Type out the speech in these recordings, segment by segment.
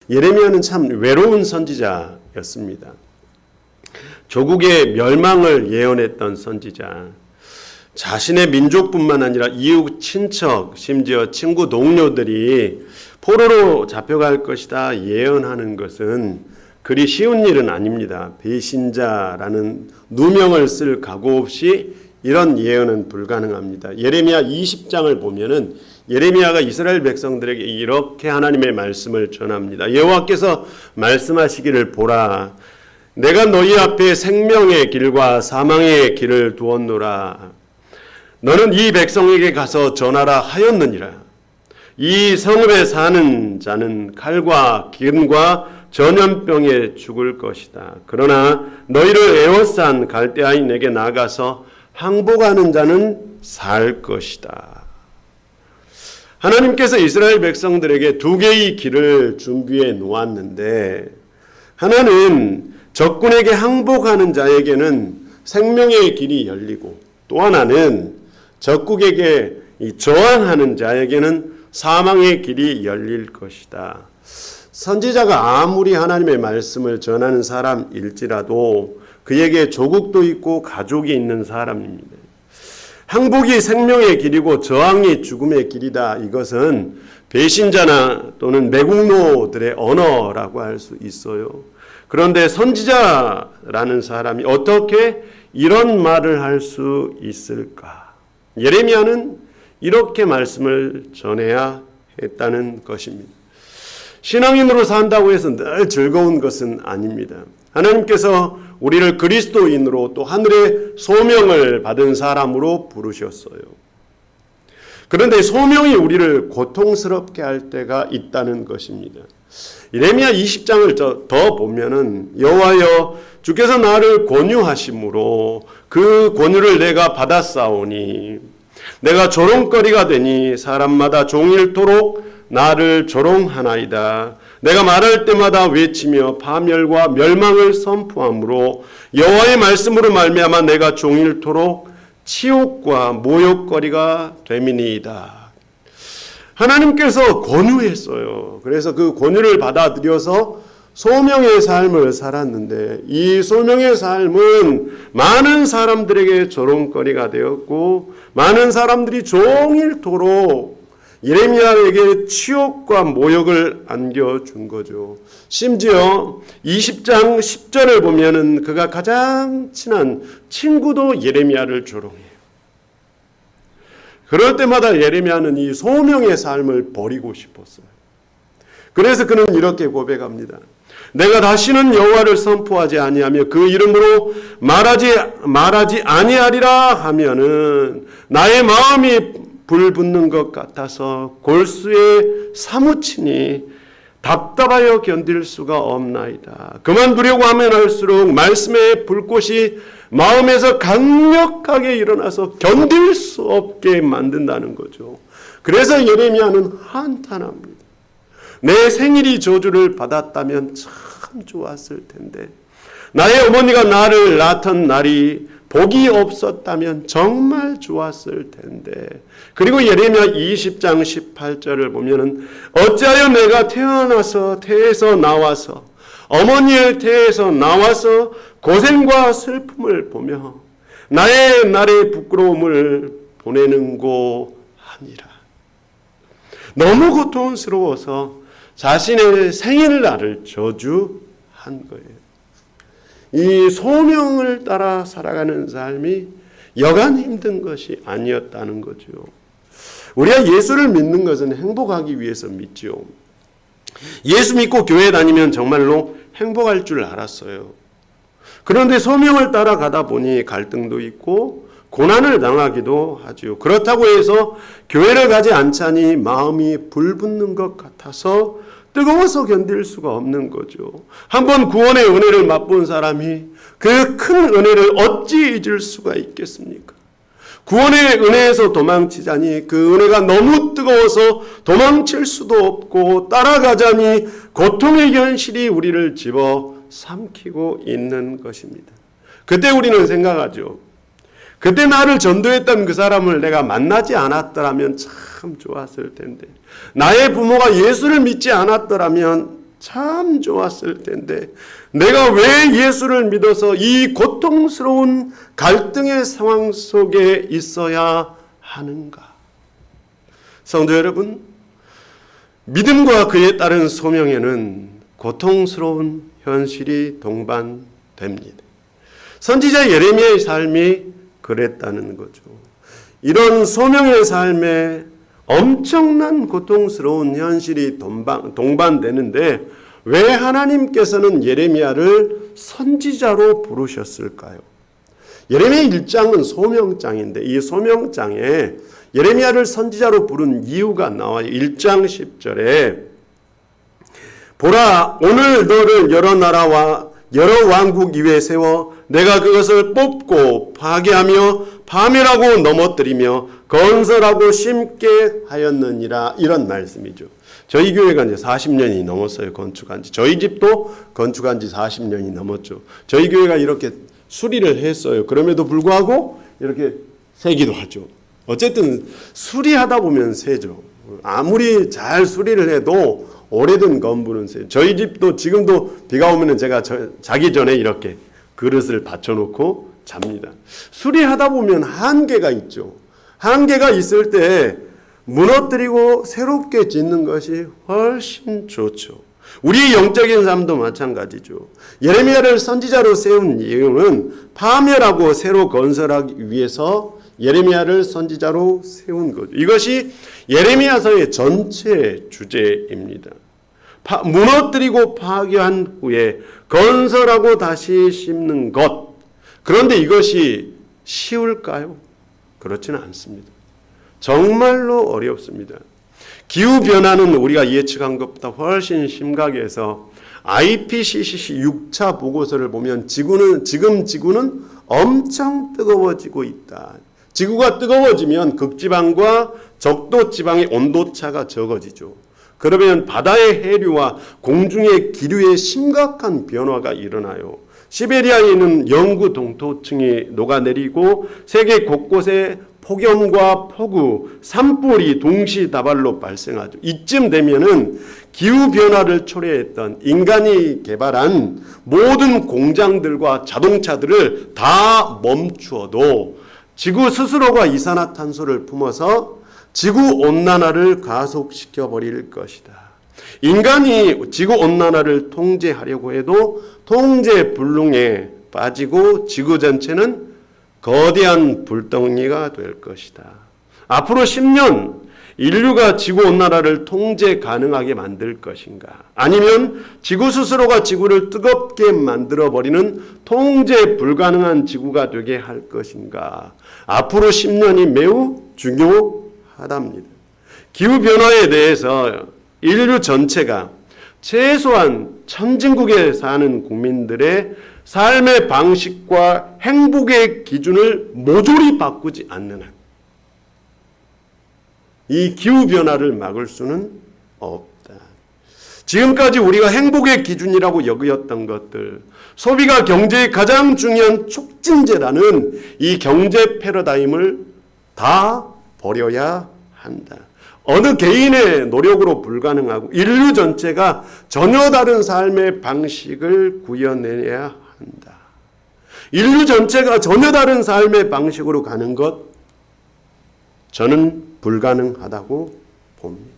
예레미야는 참 외로운 선지자였습니다. 조국의 멸망을 예언했던 선지자, 자신의 민족뿐만 아니라 이웃, 친척, 심지어 친구, 동료들이 포로로 잡혀갈 것이다 예언하는 것은 그리 쉬운 일은 아닙니다. 배신자라는 누명을 쓸 각오 없이 이런 예언은 불가능합니다. 예레미야 20장을 보면은 예레미야가 이스라엘 백성들에게 이렇게 하나님의 말씀을 전합니다. 여호와께서 말씀하시기를 보라. 내가 너희 앞에 생명의 길과 사망의 길을 두었노라. 너는 이 백성에게 가서 전하라 하였느니라. 이 성읍에 사는 자는 칼과 기근과 전염병에 죽을 것이다. 그러나 너희를 에워싼 갈대아인에게 나가서 항복하는 자는 살 것이다. 하나님께서 이스라엘 백성들에게 두 개의 길을 준비해 놓았는데, 하나는 적군에게 항복하는 자에게는 생명의 길이 열리고, 또 하나는 적국에게 저항하는 자에게는 사망의 길이 열릴 것이다. 선지자가 아무리 하나님의 말씀을 전하는 사람일지라도 그에게 조국도 있고 가족이 있는 사람입니다. 항복이 생명의 길이고 저항이 죽음의 길이다. 이것은 배신자나 또는 매국노들의 언어라고 할 수 있어요. 그런데 선지자라는 사람이 어떻게 이런 말을 할 수 있을까? 예레미야는 이렇게 말씀을 전해야 했다는 것입니다. 신앙인으로 산다고 해서 늘 즐거운 것은 아닙니다. 하나님께서 우리를 그리스도인으로 또 하늘의 소명을 받은 사람으로 부르셨어요. 그런데 소명이 우리를 고통스럽게 할 때가 있다는 것입니다. 예레미야 20장을 더 보면은 여호와여 주께서 나를 권유하심으로 그 권유를 내가 받았사오니 내가 조롱거리가 되니 사람마다 종일토록 나를 조롱하나이다. 내가 말할 때마다 외치며 파멸과 멸망을 선포함으로 여호와의 말씀으로 말미암아 내가 종일토록 치욕과 모욕거리가 됨이니이다. 하나님께서 권유했어요. 그래서 그 권유를 받아들여서 소명의 삶을 살았는데, 이 소명의 삶은 많은 사람들에게 조롱거리가 되었고 많은 사람들이 종일토록 예레미야에게 치욕과 모욕을 안겨준 거죠. 심지어 20장 10절을 보면은 그가 가장 친한 친구도 예레미야를 조롱해요. 그럴 때마다 예레미야는 이 소명의 삶을 버리고 싶었어요. 그래서 그는 이렇게 고백합니다. 내가 다시는 여호와를 선포하지 아니하며 그 이름으로 말하지 아니하리라 하면은 나의 마음이 불붙는 것 같아서 골수에 사무치니 답답하여 견딜 수가 없나이다. 그만두려고 하면 할수록 말씀의 불꽃이 마음에서 강력하게 일어나서 견딜 수 없게 만든다는 거죠. 그래서 예레미야는 한탄합니다. 내 생일이 저주를 받았다면 참 좋았을 텐데, 나의 어머니가 나를 낳던 날이 복이 없었다면 정말 좋았을 텐데. 그리고 예레미야 20장 18절을 보면은 어찌하여 내가 태에서 나와서 어머니의 태에서 나와서 고생과 슬픔을 보며 나의 날의 부끄러움을 보내는고 하니라. 너무 고통스러워서 자신의 생일날을 저주한 거예요. 이 소명을 따라 살아가는 삶이 여간 힘든 것이 아니었다는 거죠. 우리가 예수를 믿는 것은 행복하기 위해서 믿죠. 예수 믿고 교회 다니면 정말로 행복할 줄 알았어요. 그런데 소명을 따라가다 보니 갈등도 있고 고난을 당하기도 하죠. 그렇다고 해서 교회를 가지 않자니 마음이 불붙는 것 같아서 뜨거워서 견딜 수가 없는 거죠. 한번 구원의 은혜를 맛본 사람이 그 큰 은혜를 어찌 잊을 수가 있겠습니까? 구원의 은혜에서 도망치자니 그 은혜가 너무 뜨거워서 도망칠 수도 없고 따라가자니 고통의 현실이 우리를 집어 삼키고 있는 것입니다. 그때 우리는 생각하죠. 그때 나를 전도했던 그 사람을 내가 만나지 않았더라면 참 좋았을 텐데, 나의 부모가 예수를 믿지 않았더라면 참 좋았을 텐데 내가 왜 예수를 믿어서 이 고통스러운 갈등의 상황 속에 있어야 하는가? 성도 여러분, 믿음과 그에 따른 소명에는 고통스러운 현실이 동반됩니다. 선지자 예레미야의 삶이 그랬다는 거죠. 이런 소명의 삶에 엄청난 고통스러운 현실이 동반되는데 왜 하나님께서는 예레미야를 선지자로 부르셨을까요? 예레미야 1장은 소명장인데 이 소명장에 예레미야를 선지자로 부른 이유가 나와요. 1장 10절에 보라, 오늘 너를 여러 나라와 여러 왕국 위에 세워 내가 그것을 뽑고 파괴하며 파멸하고 넘어뜨리며 건설하고 심게 하였느니라. 이런 말씀이죠. 저희 교회가 이제 40년이 넘었어요. 건축한 지. 저희 집도 건축한 지 40년이 넘었죠. 저희 교회가 이렇게 수리를 했어요. 그럼에도 불구하고 이렇게 새기도 하죠. 어쨌든 수리하다 보면 새죠. 아무리 잘 수리를 해도 오래된 건물은 새요. 저희 집도 지금도 비가 오면 제가 자기 전에 이렇게 그릇을 받쳐놓고 잡니다. 수리하다 보면 한계가 있죠. 한계가 있을 때 무너뜨리고 새롭게 짓는 것이 훨씬 좋죠. 우리의 영적인 삶도 마찬가지죠. 예레미야를 선지자로 세운 이유는 파멸하고 새로 건설하기 위해서 예레미야를 선지자로 세운 거죠. 이것이 예레미야서의 전체 주제입니다. 무너뜨리고 파괴한 후에 건설하고 다시 심는 것. 그런데 이것이 쉬울까요? 그렇지는 않습니다. 정말로 어렵습니다. 기후변화는 우리가 예측한 것보다 훨씬 심각해서 IPCC 6차 보고서를 보면 지금 지구는 엄청 뜨거워지고 있다. 지구가 뜨거워지면 극지방과 적도지방의 온도차가 적어지죠. 그러면 바다의 해류와 공중의 기류에 심각한 변화가 일어나요. 시베리아에 있는 영구 동토층이 녹아내리고 세계 곳곳에 폭염과 폭우, 산불이 동시다발로 발생하죠. 이쯤 되면은 기후변화를 초래했던 인간이 개발한 모든 공장들과 자동차들을 다 멈추어도 지구 스스로가 이산화탄소를 품어서 지구온난화를 가속시켜버릴 것이다. 인간이 지구온난화를 통제하려고 해도 통제불능에 빠지고 지구 전체는 거대한 불덩이가 될 것이다. 앞으로 10년 인류가 지구온난화를 통제 가능하게 만들 것인가? 아니면 지구 스스로가 지구를 뜨겁게 만들어버리는 통제 불가능한 지구가 되게 할 것인가? 앞으로 10년이 매우 중요하답니다. 기후변화에 대해서 인류 전체가 최소한 선진국에 사는 국민들의 삶의 방식과 행복의 기준을 모조리 바꾸지 않는 한 이 기후변화를 막을 수는 없다. 지금까지 우리가 행복의 기준이라고 여겼던 것들, 소비가 경제의 가장 중요한 촉진제라는 이 경제 패러다임을 다 버려야 한다. 어느 개인의 노력으로 불가능하고 인류 전체가 전혀 다른 삶의 방식을 구현해야 한다. 인류 전체가 전혀 다른 삶의 방식으로 가는 것, 저는 불가능하다고 봅니다.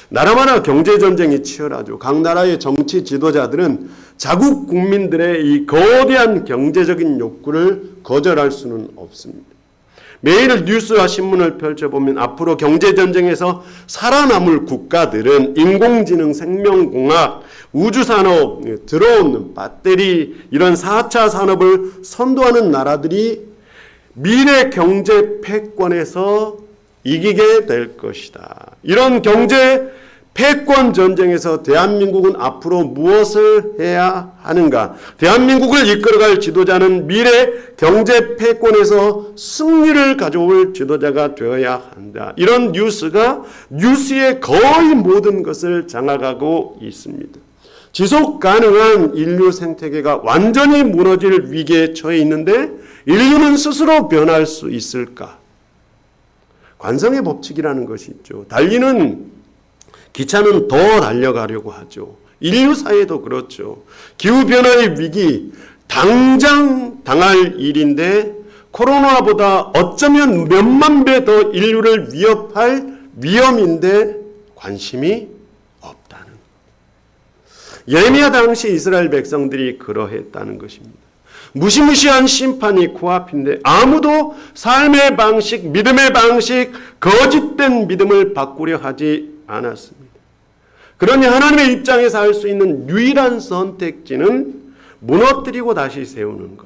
나라마다 경제전쟁이 치열하죠. 각 나라의 정치 지도자들은 자국 국민들의 이 거대한 경제적인 욕구를 거절할 수는 없습니다. 매일 뉴스와 신문을 펼쳐보면 앞으로 경제전쟁에서 살아남을 국가들은 인공지능, 생명공학, 우주산업, 드론, 배터리 이런 4차 산업을 선도하는 나라들이 미래 경제 패권에서 이기게 될 것이다. 이런 경제 패권 전쟁에서 대한민국은 앞으로 무엇을 해야 하는가? 대한민국을 이끌어갈 지도자는 미래 경제 패권에서 승리를 가져올 지도자가 되어야 한다. 이런 뉴스가 뉴스의 거의 모든 것을 장악하고 있습니다. 지속 가능한 인류 생태계가 완전히 무너질 위기에 처해 있는데 인류는 스스로 변할 수 있을까? 관성의 법칙이라는 것이 있죠. 기차는 더 달려가려고 하죠. 인류 사회도 그렇죠. 기후변화의 위기, 당장 당할 일인데 코로나보다 어쩌면 몇만 배 더 인류를 위협할 위험인데 관심이 없다는 것. 예레미야 당시 이스라엘 백성들이 그러했다는 것입니다. 무시무시한 심판이 코앞인데 아무도 삶의 방식, 믿음의 방식, 거짓된 믿음을 바꾸려 하지 않았습니다. 그러니 하나님의 입장에서 할 수 있는 유일한 선택지는 무너뜨리고 다시 세우는 것.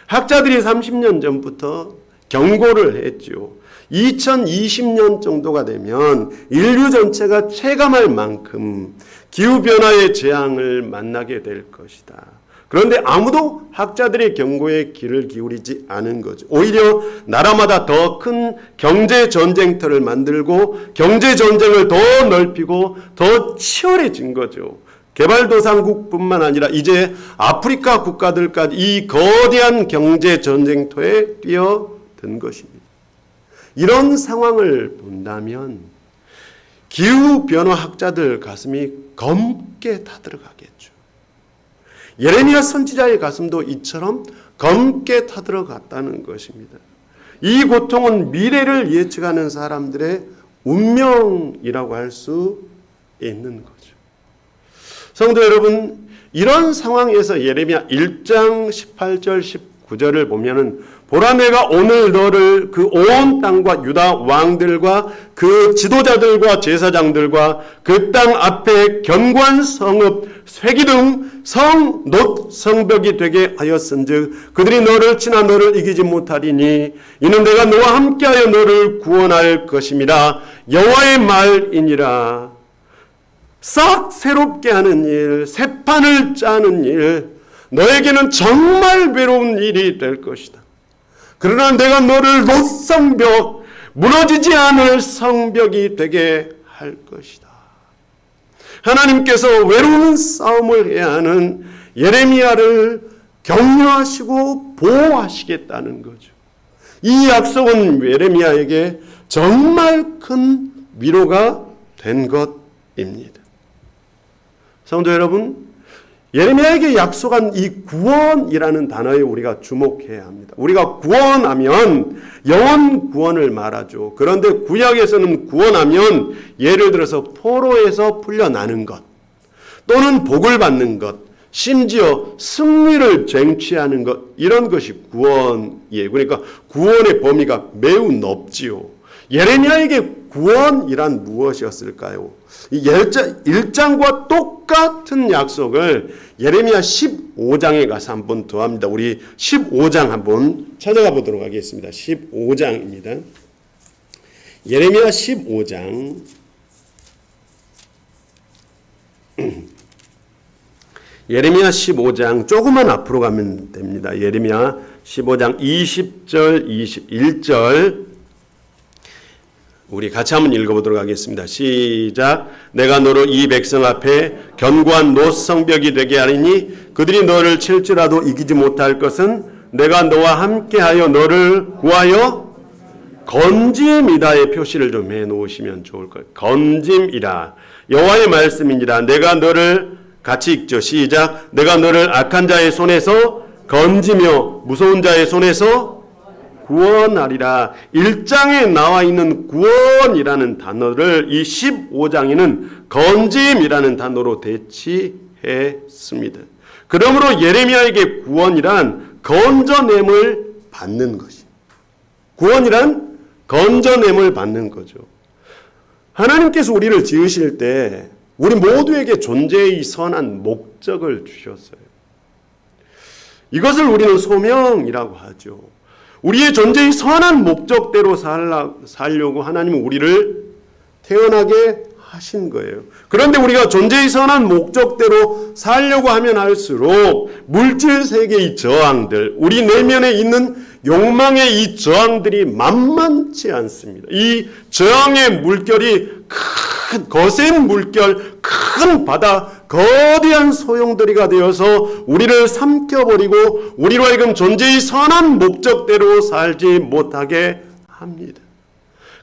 학자들이 30년 전부터 경고를 했죠. 2020년 정도가 되면 인류 전체가 체감할 만큼 기후변화의 재앙을 만나게 될 것이다. 그런데 아무도 학자들의 경고에 귀를 기울이지 않은 거죠. 오히려 나라마다 더 큰 경제 전쟁터를 만들고 경제 전쟁을 더 넓히고 더 치열해진 거죠. 개발도상국뿐만 아니라 이제 아프리카 국가들까지 이 거대한 경제 전쟁터에 뛰어든 것입니다. 이런 상황을 본다면 기후변화 학자들 가슴이 검게 타들어가겠죠. 예레미야 선지자의 가슴도 이처럼 검게 타들어갔다는 것입니다. 이 고통은 미래를 예측하는 사람들의 운명이라고 할 수 있는 거죠. 성도 여러분, 이런 상황에서 예레미야 1장 18절 19절을 보면은 보라 내가 오늘 너를 그 온 땅과 유다 왕들과 그 지도자들과 제사장들과 그 땅 앞에 견고한 성읍 쇠기둥 성벽이 되게 하였은즉 그들이 너를 치나 너를 이기지 못하리니 이는 내가 너와 함께하여 너를 구원할 것임이라 여호와의 말이니라. 싹 새롭게 하는 일, 새 판을 짜는 일, 너에게는 정말 외로운 일이 될 것이다. 그러나 내가 너를 롯성벽, 무너지지 않을 성벽이 되게 할 것이다. 하나님께서 외로운 싸움을 해야 하는 예레미야를 격려하시고 보호하시겠다는 거죠. 이 약속은 예레미야에게 정말 큰 위로가 된 것입니다. 성도 여러분, 예레미야에게 약속한 이 구원이라는 단어에 우리가 주목해야 합니다. 우리가 구원하면 영원 구원을 말하죠. 그런데 구약에서는 구원하면 예를 들어서 포로에서 풀려나는 것 또는 복을 받는 것, 심지어 승리를 쟁취하는 것, 이런 것이 구원이에요. 그러니까 구원의 범위가 매우 넓지요. 예레미야에게 구원이란 무엇이었을까요? 이 1장과 똑같은 약속을 예레미야 15장에 가서 한번 더합니다. 우리 15장 한번 찾아가 보도록 하겠습니다. 15장입니다. 예레미야 15장 예레미야 15장 조금만 앞으로 가면 됩니다. 예레미야 15장 20절 21절 우리 같이 한번 읽어보도록 하겠습니다. 시작. 내가 너로 이 백성 앞에 견고한 노성벽이 되게 하리니 그들이 너를 칠지라도 이기지 못할 것은 내가 너와 함께하여 너를 구하여 건짐이다의 표시를 좀 해놓으시면 좋을 거예요. 건짐이라 여호와의 말씀이니라. 내가 너를 같이 읽죠. 시작. 내가 너를 악한 자의 손에서 건지며 무서운 자의 손에서 구원하리라. 1장에 나와 있는 구원이라는 단어를 이 15장에는 건짐이라는 단어로 대치했습니다. 그러므로 예레미야에게 구원이란 건져냄을 받는 것이. 구원이란 건져냄을 받는 거죠. 하나님께서 우리를 지으실 때 우리 모두에게 존재의 선한 목적을 주셨어요. 이것을 우리는 소명이라고 하죠. 우리의 존재의 선한 목적대로 살려고 하나님은 우리를 태어나게 하신 거예요. 그런데 우리가 존재의 선한 목적대로 살려고 하면 할수록 물질 세계의 저항들, 우리 내면에 있는 욕망의 이 저항들이 만만치 않습니다. 이 저항의 물결이 거센 물결, 큰 바다, 거대한 소용돌이가 되어서 우리를 삼켜버리고 우리로 하여금 존재의 선한 목적대로 살지 못하게 합니다.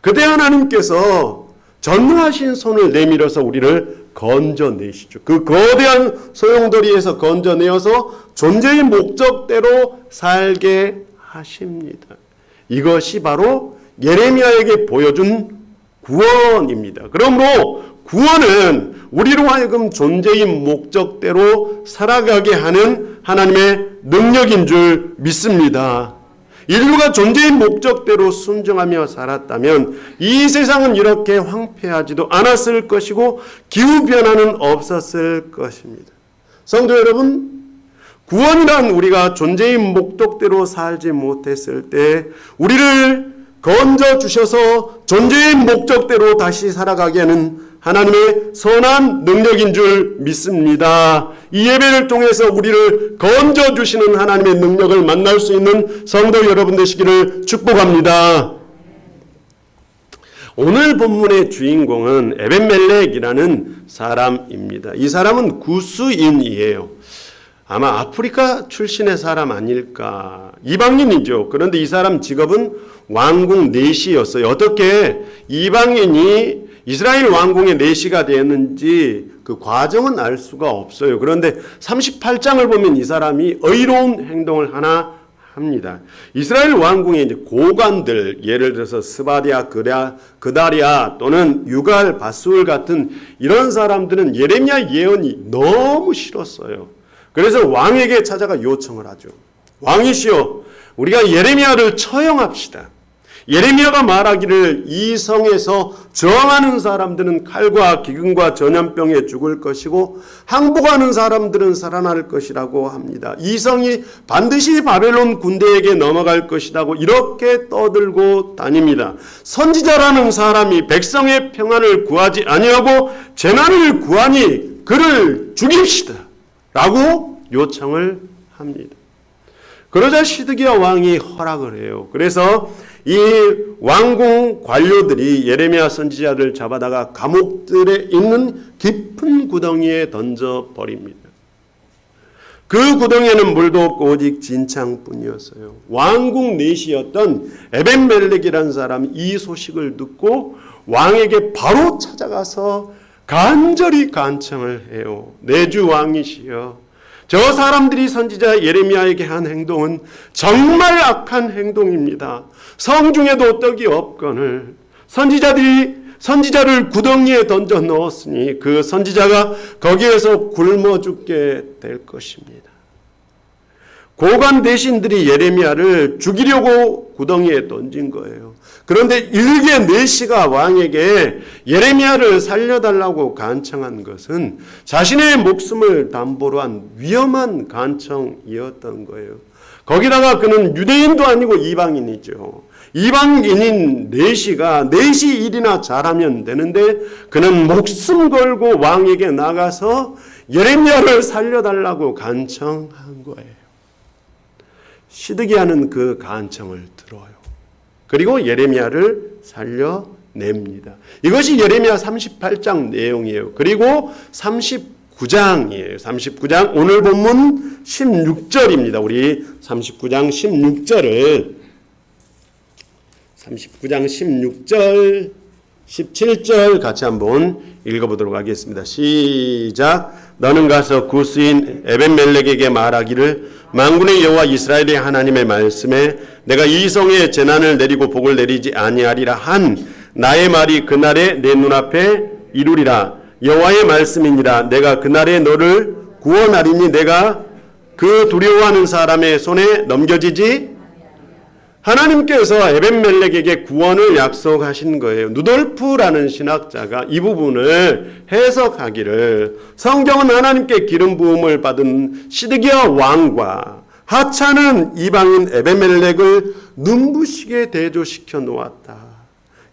그때 하나님께서 전능하신 손을 내밀어서 우리를 건져내시죠. 그 거대한 소용돌이에서 건져내어서 존재의 목적대로 살게 하십니다. 이것이 바로 예레미야에게 보여준 구원입니다. 그러므로 구원은 우리로 하여금 존재의 목적대로 살아가게 하는 하나님의 능력인 줄 믿습니다. 인류가 존재의 목적대로 순종하며 살았다면 이 세상은 이렇게 황폐하지도 않았을 것이고 기후변화는 없었을 것입니다. 성도 여러분, 구원이란 우리가 존재의 목적대로 살지 못했을 때 우리를 건져주셔서 존재의 목적대로 다시 살아가게 하는 하나님의 선한 능력인 줄 믿습니다. 이 예배를 통해서 우리를 건져주시는 하나님의 능력을 만날 수 있는 성도 여러분 되시기를 축복합니다. 오늘 본문의 주인공은 에벤멜렉이라는 사람입니다. 이 사람은 구스인이에요. 아마 아프리카 출신의 사람 아닐까. 이방인이죠. 그런데 이 사람 직업은 왕궁 내시였어요. 어떻게 이방인이 이스라엘 왕궁의 내시가 되었는지 그 과정은 알 수가 없어요. 그런데 38장을 보면 이 사람이 의로운 행동을 하나 합니다. 이스라엘 왕궁의 이제 고관들, 예를 들어서 스바디아, 그다리아 또는 유갈, 바술 같은 이런 사람들은 예레미야 예언이 너무 싫었어요. 그래서 왕에게 찾아가 요청을 하죠. 왕이시여, 우리가 예레미야를 처형합시다. 예레미야가 말하기를 이 성에서 저항하는 사람들은 칼과 기근과 전염병에 죽을 것이고 항복하는 사람들은 살아날 것이라고 합니다. 이 성이 반드시 바벨론 군대에게 넘어갈 것이라고 이렇게 떠들고 다닙니다. 선지자라는 사람이 백성의 평안을 구하지 아니하고 재난을 구하니 그를 죽입시다 라고 요청을 합니다. 그러자 시드기야 왕이 허락을 해요. 그래서 이 왕궁 관료들이 예레미야 선지자를 잡아다가 감옥들에 있는 깊은 구덩이에 던져버립니다. 그 구덩이에는 물도 없고 오직 진창뿐이었어요. 왕궁 내시였던 에벤멜렉이라는 사람이 이 소식을 듣고 왕에게 바로 찾아가서 간절히 간청을 해요. 내주 왕이시여, 저 사람들이 선지자 예레미야에게 한 행동은 정말 악한 행동입니다. 성중에도 떡이 없거늘 선지자를 구덩이에 던져 넣었으니 그 선지자가 거기에서 굶어 죽게 될 것입니다. 고관 대신들이 예레미야를 죽이려고 구덩이에 던진 거예요. 그런데 일개 내시가 왕에게 예레미야를 살려달라고 간청한 것은 자신의 목숨을 담보로 한 위험한 간청이었던 거예요. 거기다가 그는 유대인도 아니고 이방인이죠. 이방인인 내시가 내시 일이나 잘하면 되는데 그는 목숨 걸고 왕에게 나가서 예레미야를 살려달라고 간청한 거예요. 시드기야는 그 간청을 들어요. 그리고 예레미야를 살려냅니다. 이것이 예레미야 38장 내용이에요. 그리고 39장이에요. 39장 오늘 본문 16절입니다. 우리 39장 16절 17절 같이 한번 읽어보도록 하겠습니다. 시작. 너는 가서 구스인 에벤멜렉에게 말하기를 만군의 여호와 이스라엘의 하나님의 말씀에 내가 이 성에 재난을 내리고 복을 내리지 아니하리라 한 나의 말이 그날에 내 눈앞에 이루리라. 여호와의 말씀이니라. 내가 그날에 너를 구원하리니 내가 그 두려워하는 사람의 손에 넘겨지지. 하나님께서 에벤멜렉에게 구원을 약속하신 거예요. 누돌프라는 신학자가 이 부분을 해석하기를 성경은 하나님께 기름 부음을 받은 시드기야 왕과 하찮은 이방인 에벤멜렉을 눈부시게 대조시켜 놓았다.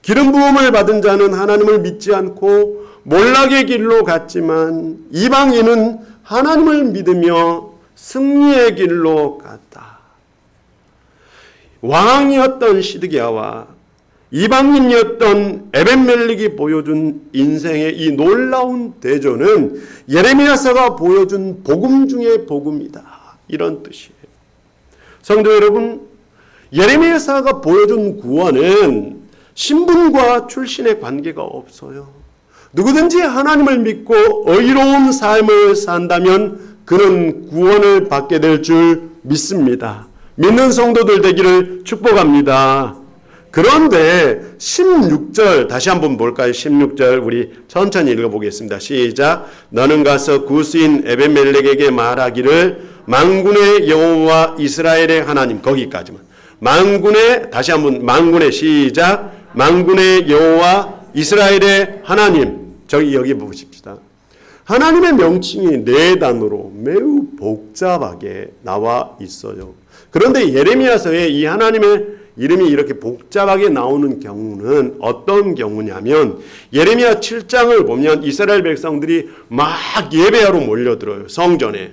기름 부음을 받은 자는 하나님을 믿지 않고 몰락의 길로 갔지만 이방인은 하나님을 믿으며 승리의 길로 갔다. 왕이었던 시드기야와 이방인이었던 에벤멜렉이 보여준 인생의 이 놀라운 대조는 예레미야서가 보여준 복음 중의 복음이다. 이런 뜻이에요. 성도 여러분, 예레미야서가 보여준 구원은 신분과 출신의 관계가 없어요. 누구든지 하나님을 믿고 의로운 삶을 산다면 그는 구원을 받게 될 줄 믿습니다. 믿는 성도들 되기를 축복합니다. 그런데 16절 다시 한번 볼까요? 16절 우리 천천히 읽어보겠습니다. 시작. 너는 가서 구스인 에벤멜렉에게 말하기를 만군의 여호와 이스라엘의 하나님, 거기까지만. 만군의, 다시 한번 만군의, 시작. 만군의 여호와 이스라엘의 하나님. 여기 보십시다. 하나님의 명칭이 네 단어로 매우 복잡하게 나와 있어요. 그런데 예레미야서에 이 하나님의 이름이 이렇게 복잡하게 나오는 경우는 어떤 경우냐면, 예레미야 7장을 보면 이스라엘 백성들이 막 예배하러 몰려들어요, 성전에.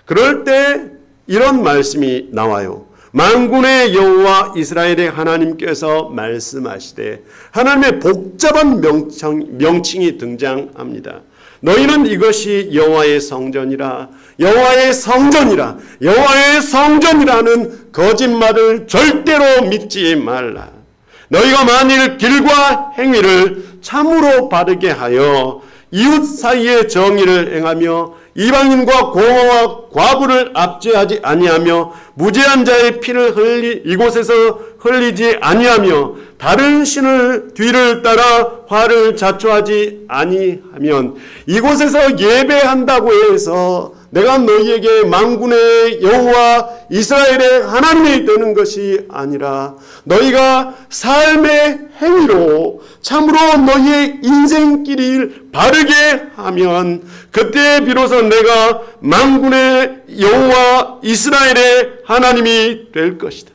그럴 때 이런 말씀이 나와요. 만군의 여호와 이스라엘의 하나님께서 말씀하시되, 하나님의 복잡한 명칭이 등장합니다. 너희는 이것이 여호와의 성전이라, 여호와의 성전이라, 여호와의 성전이라는 거짓말을 절대로 믿지 말라. 너희가 만일 길과 행위를 참으로 바르게 하여 이웃 사이의 정의를 행하며 이방인과 고아와 과부를 압제하지 아니하며 무죄한 자의 피를 이곳에서 흘리지 아니하며 다른 신을 뒤를 따라 화를 자초하지 아니하면, 이곳에서 예배한다고 해서 내가 너희에게 만군의 여호와 이스라엘의 하나님이 되는 것이 아니라 너희가 삶의 행위로 참으로 너희의 인생길을 바르게 하면 그때 비로소 내가 만군의 여호와 이스라엘의 하나님이 될 것이다.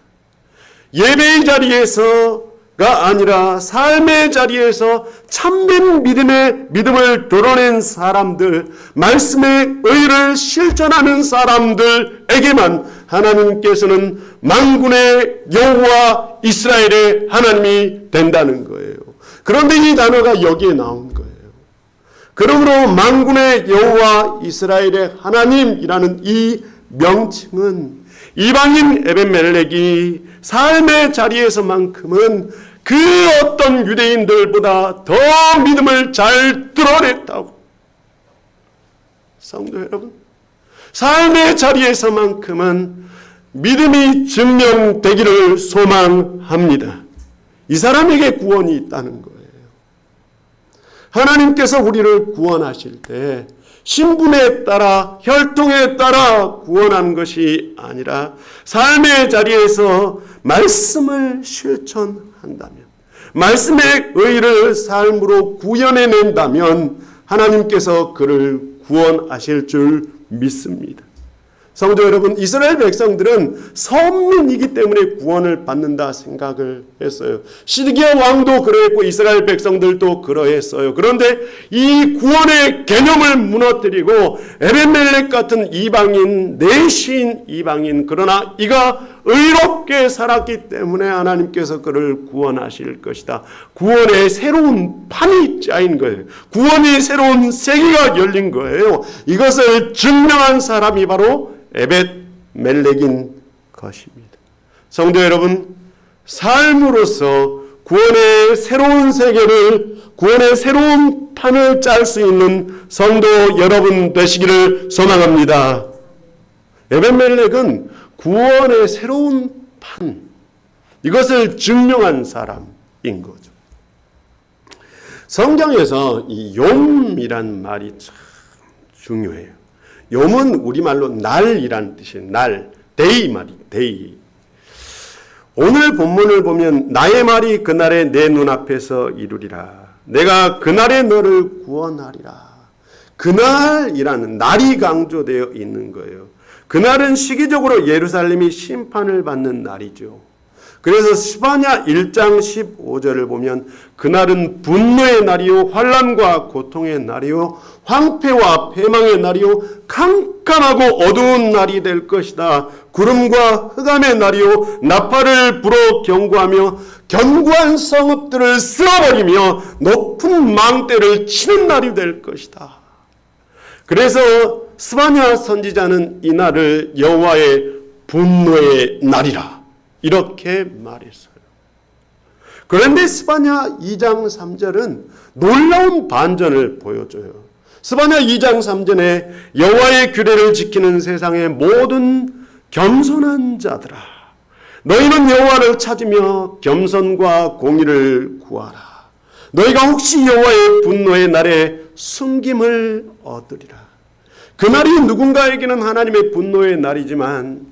예배의 자리에서가 아니라 삶의 자리에서 참된 믿음을 드러낸 사람들, 말씀의 의를 실천하는 사람들에게만 하나님께서는 만군의 여호와 이스라엘의 하나님이 된다는 거예요. 그런데 이 단어가 여기에 나온 거예요. 그러므로 만군의 여호와 이스라엘의 하나님이라는 이 명칭은 이방인 에벤멜렉이 삶의 자리에서만큼은 그 어떤 유대인들보다 더 믿음을 잘 드러냈다고. 성도 여러분, 삶의 자리에서만큼은 믿음이 증명되기를 소망합니다. 이 사람에게 구원이 있다는 거예요. 하나님께서 우리를 구원하실 때 신분에 따라, 혈통에 따라 구원하는 것이 아니라 삶의 자리에서 말씀을 실천한다면, 말씀의 의를 삶으로 구현해낸다면 하나님께서 그를 구원하실 줄 믿습니다. 성도 여러분, 이스라엘 백성들은 선민이기 때문에 구원을 받는다 생각을 했어요. 시드기야 왕도 그러했고 이스라엘 백성들도 그러했어요. 그런데 이 구원의 개념을 무너뜨리고 에벤멜렉 같은 이방인, 내신 이방인, 그러나 이가 의롭게 살았기 때문에 하나님께서 그를 구원하실 것이다. 구원의 새로운 판이 짜인 거예요. 구원의 새로운 세계가 열린 거예요. 이것을 증명한 사람이 바로 에벳멜렉인 것입니다. 성도 여러분, 삶으로서 구원의 새로운 세계를, 구원의 새로운 판을 짤 수 있는 성도 여러분 되시기를 소망합니다. 에벳멜렉은 구원의 새로운 판, 이것을 증명한 사람인 거죠. 성경에서 이 욤이란 말이 참 중요해요. 욤은 우리말로 날이란 뜻이에요. 날, 데이 말이, 데이. 오늘 본문을 보면 나의 말이 그날에 내 눈앞에서 이루리라. 내가 그날에 너를 구원하리라. 그날이라는 날이 강조되어 있는 거예요. 그날은 시기적으로 예루살렘이 심판을 받는 날이죠. 그래서 스바냐 1장 15절을 보면 그날은 분노의 날이요 환난과 고통의 날이요 황폐와 패망의 날이요 캄캄하고 어두운 날이 될 것이다. 구름과 흑암의 날이요 나팔을 불어 경고하며 견고한 성읍들을 쓸어버리며 높은 망대를 치는 날이 될 것이다. 그래서 스바냐 선지자는 이 날을 여호와의 분노의 날이라 이렇게 말했어요. 그런데 스바냐 2장 3절은 놀라운 반전을 보여줘요. 스바냐 2장 3절에 여호와의 규례를 지키는 세상의 모든 겸손한 자들아, 너희는 여호와를 찾으며 겸손과 공의를 구하라. 너희가 혹시 여호와의 분노의 날에 숨김을 얻으리라. 그 날이 누군가에게는 하나님의 분노의 날이지만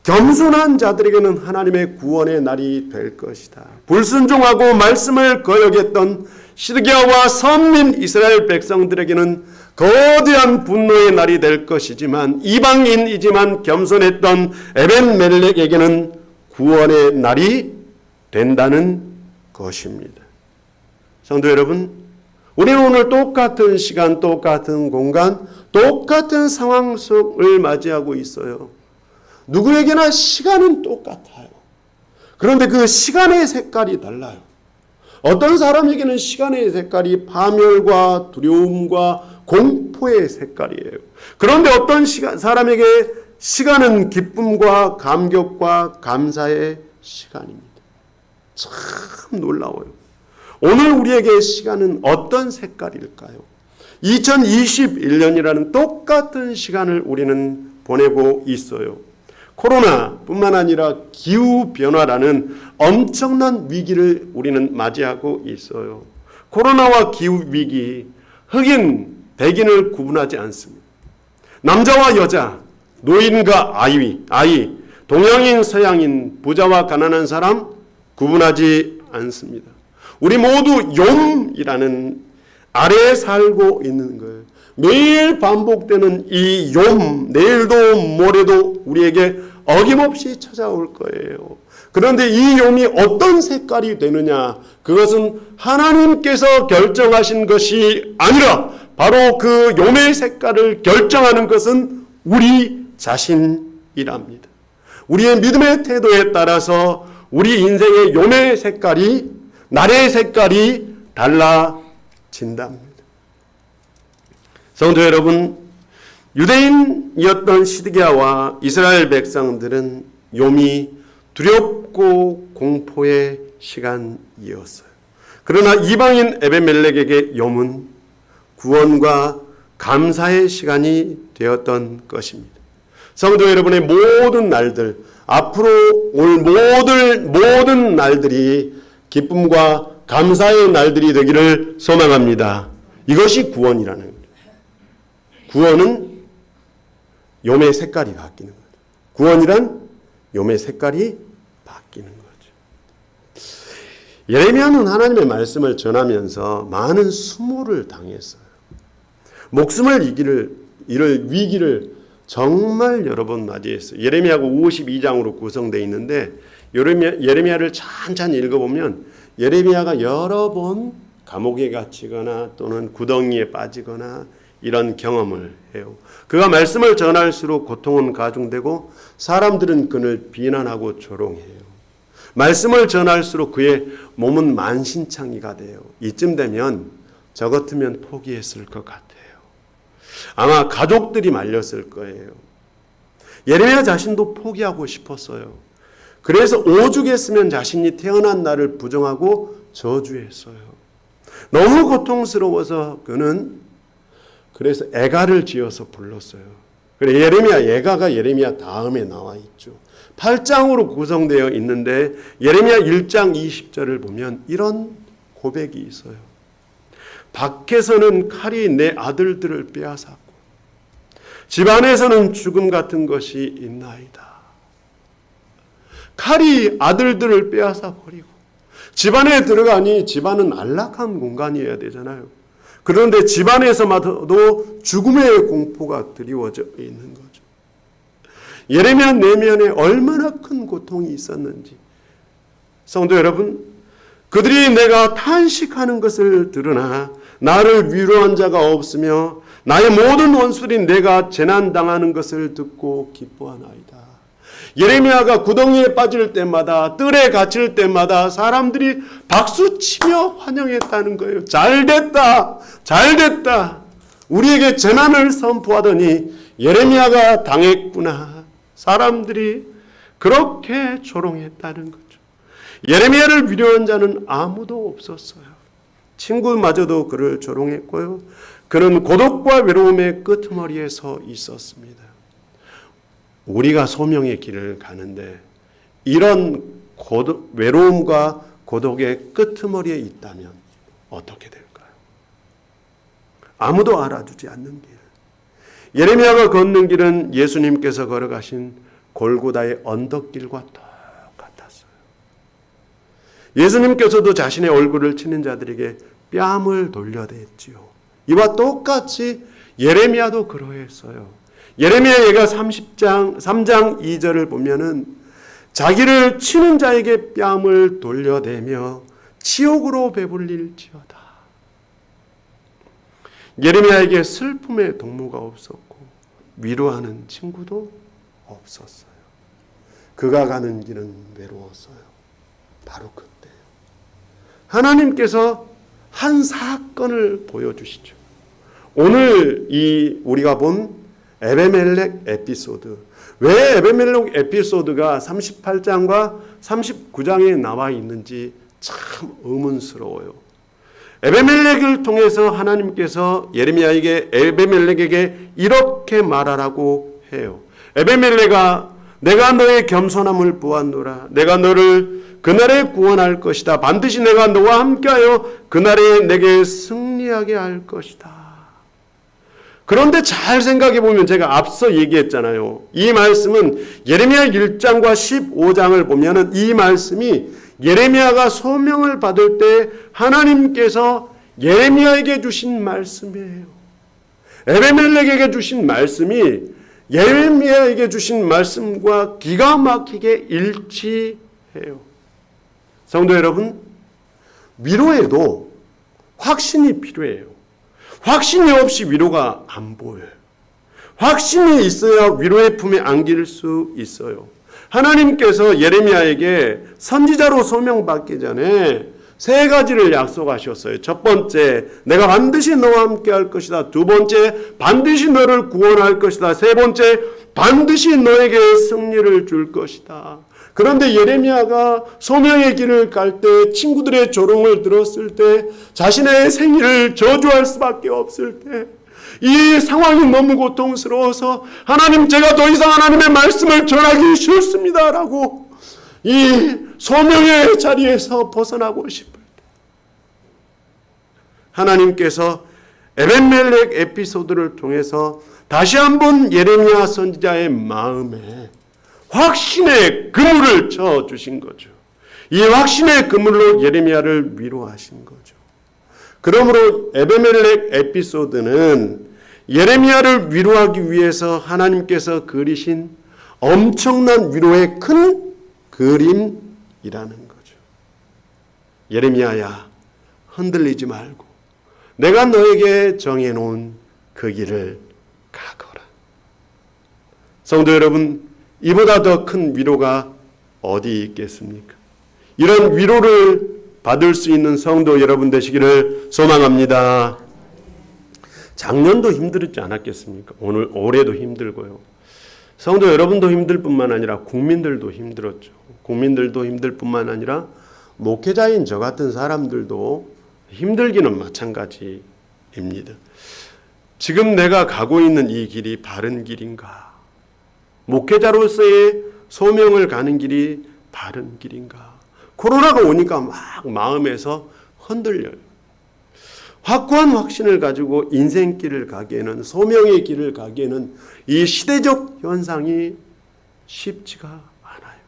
겸손한 자들에게는 하나님의 구원의 날이 될 것이다. 불순종하고 말씀을 거역했던 시드기야와 선민 이스라엘 백성들에게는 거대한 분노의 날이 될 것이지만 이방인이지만 겸손했던 에벤멜렉에게는 구원의 날이 된다는 것입니다. 성도 여러분, 우리는 오늘 똑같은 시간, 똑같은 공간, 똑같은 상황 속을 맞이하고 있어요. 누구에게나 시간은 똑같아요. 그런데 그 시간의 색깔이 달라요. 어떤 사람에게는 시간의 색깔이 파멸과 두려움과 공포의 색깔이에요. 그런데 어떤 사람에게 시간은 기쁨과 감격과 감사의 시간입니다. 참 놀라워요. 오늘 우리에게 시간은 어떤 색깔일까요? 2021년이라는 똑같은 시간을 우리는 보내고 있어요. 코로나뿐만 아니라 기후변화라는 엄청난 위기를 우리는 맞이하고 있어요. 코로나와 기후위기, 흑인, 백인을 구분하지 않습니다. 남자와 여자, 노인과 아이, 동양인, 서양인, 부자와 가난한 사람 구분하지 않습니다. 우리 모두 욤이라는 아래에 살고 있는 거예요. 매일 반복되는 이 욤, 내일도 모레도 우리에게 어김없이 찾아올 거예요. 그런데 이 욤이 어떤 색깔이 되느냐? 그것은 하나님께서 결정하신 것이 아니라 바로 그 욤의 색깔을 결정하는 것은 우리 자신이랍니다. 우리의 믿음의 태도에 따라서 우리 인생의 욤의 색깔이, 날의 색깔이 달라진답니다. 성도 여러분, 유대인이었던 시드기야와 이스라엘 백성들은 욤이 두렵고 공포의 시간이었어요. 그러나 이방인 에벤멜렉에게 욤은 구원과 감사의 시간이 되었던 것입니다. 성도 여러분의 모든 날들, 앞으로 올 모든 날들이 기쁨과 감사의 날들이 되기를 소망합니다. 이것이 구원이라는 거예요. 구원은 욤의 색깔이 바뀌는 거죠. 구원이란 욤의 색깔이 바뀌는 거죠. 예레미야는 하나님의 말씀을 전하면서 많은 수모를 당했어요. 목숨을 잃을 위기를 정말 여러 번 맞이했어요. 예레미야가 52장으로 구성되어 있는데 예레미야를 찬찬히 읽어보면 예레미야가 여러 번 감옥에 갇히거나 또는 구덩이에 빠지거나 이런 경험을 해요. 그가 말씀을 전할수록 고통은 가중되고 사람들은 그를 비난하고 조롱해요. 말씀을 전할수록 그의 몸은 만신창이가 돼요. 이쯤 되면 저 같으면 포기했을 것 같아요. 아마 가족들이 말렸을 거예요. 예레미야 자신도 포기하고 싶었어요. 그래서 오죽했으면 자신이 태어난 날을 부정하고 저주했어요. 너무 고통스러워서 그는 그래서 애가를 지어서 불렀어요. 그래 예레미야, 애가가 예레미야 다음에 나와 있죠. 8장으로 구성되어 있는데 예레미야 1장 20절을 보면 이런 고백이 있어요. 밖에서는 칼이 내 아들들을 빼앗았고 집 안에서는 죽음 같은 것이 있나이다. 칼이 아들들을 빼앗아 버리고 집 안에 들어가니 집안은 안락한 공간이어야 되잖아요. 그런데 집 안에서마저도 죽음의 공포가 드리워져 있는 거죠. 예레미야 내면에 얼마나 큰 고통이 있었는지. 성도 여러분, 그들이 내가 탄식하는 것을 들으나 나를 위로한 자가 없으며 나의 모든 원수들이 내가 재난당하는 것을 듣고 기뻐하나이다. 예레미야가 구덩이에 빠질 때마다 뜰에 갇힐 때마다 사람들이 박수치며 환영했다는 거예요. 잘됐다. 잘됐다. 우리에게 재난을 선포하더니 예레미야가 당했구나. 사람들이 그렇게 조롱했다는 거죠. 예레미야를 위로한 자는 아무도 없었어요. 친구마저도 그를 조롱했고요. 그는 고독과 외로움의 끄트머리에 서 있었습니다. 우리가 소명의 길을 가는데 이런 외로움과 고독의 끄트머리에 있다면 어떻게 될까요? 아무도 알아주지 않는 길. 예레미야가 걷는 길은 예수님께서 걸어가신 골고다의 언덕길과 똑같았어요. 예수님께서도 자신의 얼굴을 치는 자들에게 뺨을 돌려댔지요. 이와 똑같이 예레미야도 그러했어요. 예레미야 얘가 3장 2절을 보면은 자기를 치는 자에게 뺨을 돌려대며 치욕으로 배불릴지어다. 예레미야에게 슬픔의 동무가 없었고 위로하는 친구도 없었어요. 그가 가는 길은 외로웠어요. 바로 그때 하나님께서 한 사건을 보여주시죠. 오늘 우리가 본 에베멜렉 에피소드. 왜 에베멜렉 에피소드가 38장과 39장에 나와 있는지 참 의문스러워요. 에베멜렉을 통해서 하나님께서 예레미야에게 에베멜렉에게 이렇게 말하라고 해요. 에베멜렉아, 내가 너의 겸손함을 보았노라. 내가 너를 그날에 구원할 것이다. 반드시 내가 너와 함께하여 그날에 내게 승리하게 할 것이다. 그런데 잘 생각해 보면 제가 앞서 얘기했잖아요. 이 말씀은 예레미야 1장과 15장을 보면은 이 말씀이 예레미야가 소명을 받을 때 하나님께서 예레미야에게 주신 말씀이에요. 에베멜렉에게 주신 말씀이 예레미야에게 주신 말씀과 기가 막히게 일치해요. 성도 여러분, 위로에도 확신이 필요해요. 확신이 없이 위로가 안 보여요. 확신이 있어야 위로의 품에 안길 수 있어요. 하나님께서 예레미야에게 선지자로 소명받기 전에 3가지를 약속하셨어요. 첫 번째, 내가 반드시 너와 함께 할 것이다. 두 번째, 반드시 너를 구원할 것이다. 세 번째, 반드시 너에게 승리를 줄 것이다. 그런데 예레미야가 소명의 길을 갈 때, 친구들의 조롱을 들었을 때, 자신의 생일을 저주할 수밖에 없을 때, 이 상황이 너무 고통스러워서 하나님, 제가 더 이상 하나님의 말씀을 전하기 싫습니다 라고 이 소명의 자리에서 벗어나고 싶을 때 하나님께서 에벤멜렉 에피소드를 통해서 다시 한번 예레미야 선지자의 마음에 확신의 그물을 쳐주신 거죠. 이 확신의 그물로 예레미야를 위로하신 거죠. 그러므로 에베멜렉 에피소드는 예레미야를 위로하기 위해서 하나님께서 그리신 엄청난 위로의 큰 그림이라는 거죠. 예레미야야, 흔들리지 말고 내가 너에게 정해놓은 그 길을 가거라. 성도 여러분, 이보다 더 큰 위로가 어디 있겠습니까? 이런 위로를 받을 수 있는 성도 여러분 되시기를 소망합니다. 작년도 힘들었지 않았겠습니까? 올해도 힘들고요. 성도 여러분도 힘들 뿐만 아니라 국민들도 힘들었죠. 국민들도 힘들 뿐만 아니라 목회자인 저 같은 사람들도 힘들기는 마찬가지입니다. 지금 내가 가고 있는 이 길이 바른 길인가? 목회자로서의 소명을 가는 길이 바른 길인가? 코로나가 오니까 막 마음에서 흔들려요. 확고한 확신을 가지고 인생길을 가기에는, 소명의 길을 가기에는 이 시대적 현상이 쉽지가 않아요.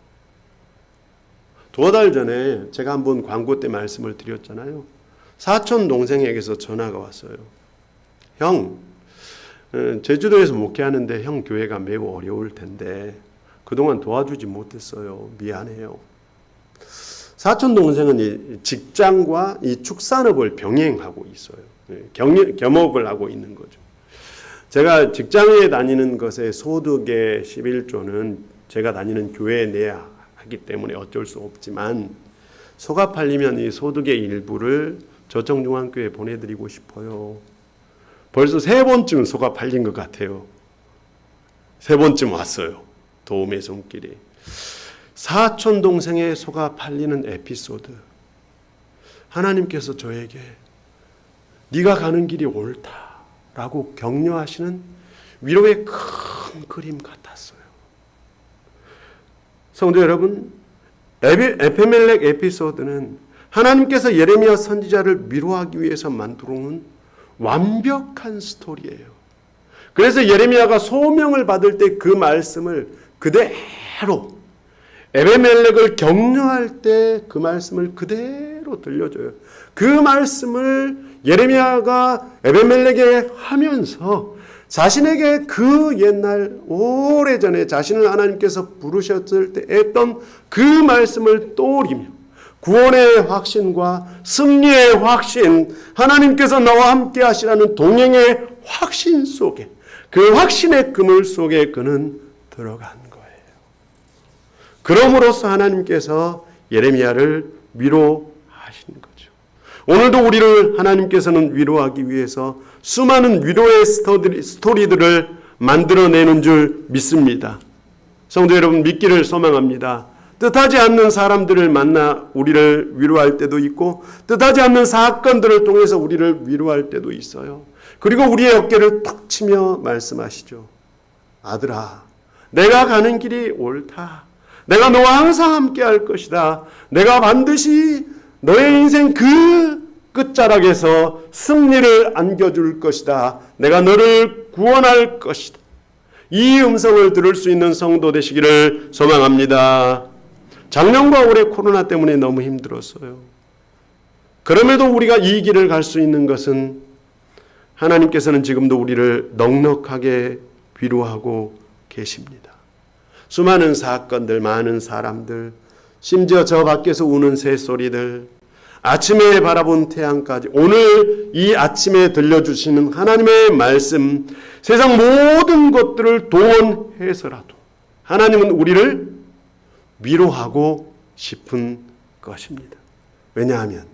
2달 전에 제가 한번 광고 때 말씀을 드렸잖아요. 사촌 동생에게서 전화가 왔어요. 형, 제주도에서 목회하는데 형 교회가 매우 어려울 텐데 그동안 도와주지 못했어요. 미안해요. 사촌 동생은 이 직장과 이 축산업을 병행하고 있어요. 겸업을 하고 있는 거죠. 제가 직장에 다니는 것의 소득의 11조는 제가 다니는 교회에 내야 하기 때문에 어쩔 수 없지만 소가 팔리면 이 소득의 일부를 저청중앙교회에 보내드리고 싶어요. 벌써 3번쯤 소가 팔린 것 같아요. 3번쯤 왔어요. 도움의 손길이. 사촌 동생의 소가 팔리는 에피소드. 하나님께서 저에게 네가 가는 길이 옳다라고 격려하시는 위로의 큰 그림 같았어요. 성도 여러분, 에베멜렉 에피소드는 하나님께서 예레미야 선지자를 위로하기 위해서 만들어 놓은 완벽한 스토리예요. 그래서 예레미야가 소명을 받을 때 그 말씀을 그대로, 에베멜렉을 격려할 때 그 말씀을 그대로 들려줘요. 그 말씀을 예레미야가 에베멜렉에게 하면서 자신에게 그 옛날 오래전에 자신을 하나님께서 부르셨을 때 했던 그 말씀을 떠올리며 구원의 확신과 승리의 확신, 하나님께서 나와 함께 하시라는 동행의 확신 속에, 그 확신의 그물 속에 그는 들어간 거예요. 그럼으로써 하나님께서 예레미야를 위로하신 거죠. 오늘도 우리를 하나님께서는 위로하기 위해서 수많은 위로의 스토리들을 만들어내는 줄 믿습니다. 성도 여러분, 믿기를 소망합니다. 뜻하지 않는 사람들을 만나 우리를 위로할 때도 있고 뜻하지 않는 사건들을 통해서 우리를 위로할 때도 있어요. 그리고 우리의 어깨를 탁 치며 말씀하시죠. 아들아, 내가 가는 길이 옳다. 내가 너와 항상 함께 할 것이다. 내가 반드시 너의 인생 그 끝자락에서 승리를 안겨줄 것이다. 내가 너를 구원할 것이다. 이 음성을 들을 수 있는 성도 되시기를 소망합니다. 작년과 올해 코로나 때문에 너무 힘들었어요. 그럼에도 우리가 이 길을 갈 수 있는 것은 하나님께서는 지금도 우리를 넉넉하게 위로하고 계십니다. 수많은 사건들, 많은 사람들, 심지어 저 밖에서 우는 새소리들, 아침에 바라본 태양까지, 오늘 이 아침에 들려주시는 하나님의 말씀, 세상 모든 것들을 동원해서라도 하나님은 우리를 위로하고 싶은 것입니다. 왜냐하면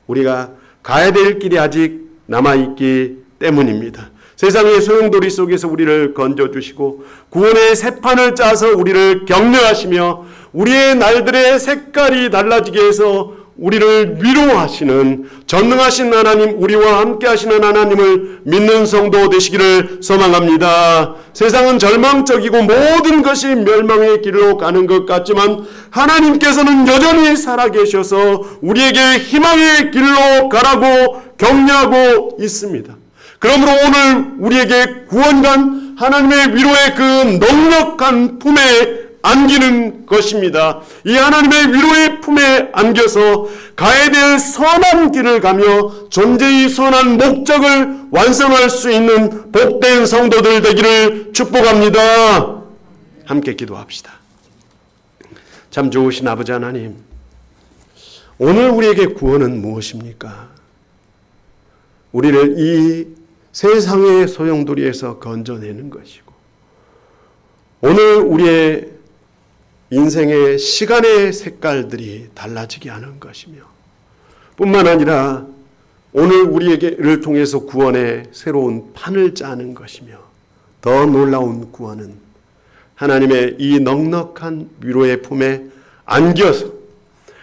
우리가 가야 될 길이 아직 남아있기 때문입니다. 세상의 소용돌이 속에서 우리를 건져주시고 구원의 새판을 짜서 우리를 격려하시며 우리의 날들의 색깔이 달라지게 해서 우리를 위로하시는 전능하신 하나님, 우리와 함께 하시는 하나님을 믿는 성도 되시기를 소망합니다. 세상은 절망적이고 모든 것이 멸망의 길로 가는 것 같지만 하나님께서는 여전히 살아계셔서 우리에게 희망의 길로 가라고 격려하고 있습니다. 그러므로 오늘 우리에게 구원간 하나님의 위로의 그 넉넉한 품에 안기는 것입니다. 이 하나님의 위로의 품에 안겨서 가야 될 선한 길을 가며 존재의 선한 목적을 완성할 수 있는 복된 성도들 되기를 축복합니다. 함께 기도합시다. 참 좋으신 아버지 하나님, 오늘 우리에게 구원은 무엇입니까? 우리를 이 세상의 소용돌이에서 건져내는 것이고 오늘 우리의 인생의 시간의 색깔들이 달라지게 하는 것이며 뿐만 아니라 오늘 우리에게를 통해서 구원의 새로운 판을 짜는 것이며 더 놀라운 구원은 하나님의 이 넉넉한 위로의 품에 안겨서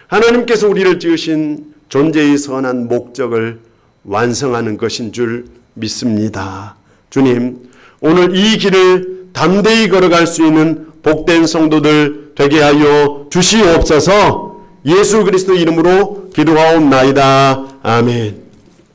하나님께서 우리를 지으신 존재의 선한 목적을 완성하는 것인 줄 믿습니다. 주님, 오늘 이 길을 담대히 걸어갈 수 있는 복된 성도들 되게 하여 주시옵소서. 예수 그리스도 이름으로 기도하옵나이다. 아멘.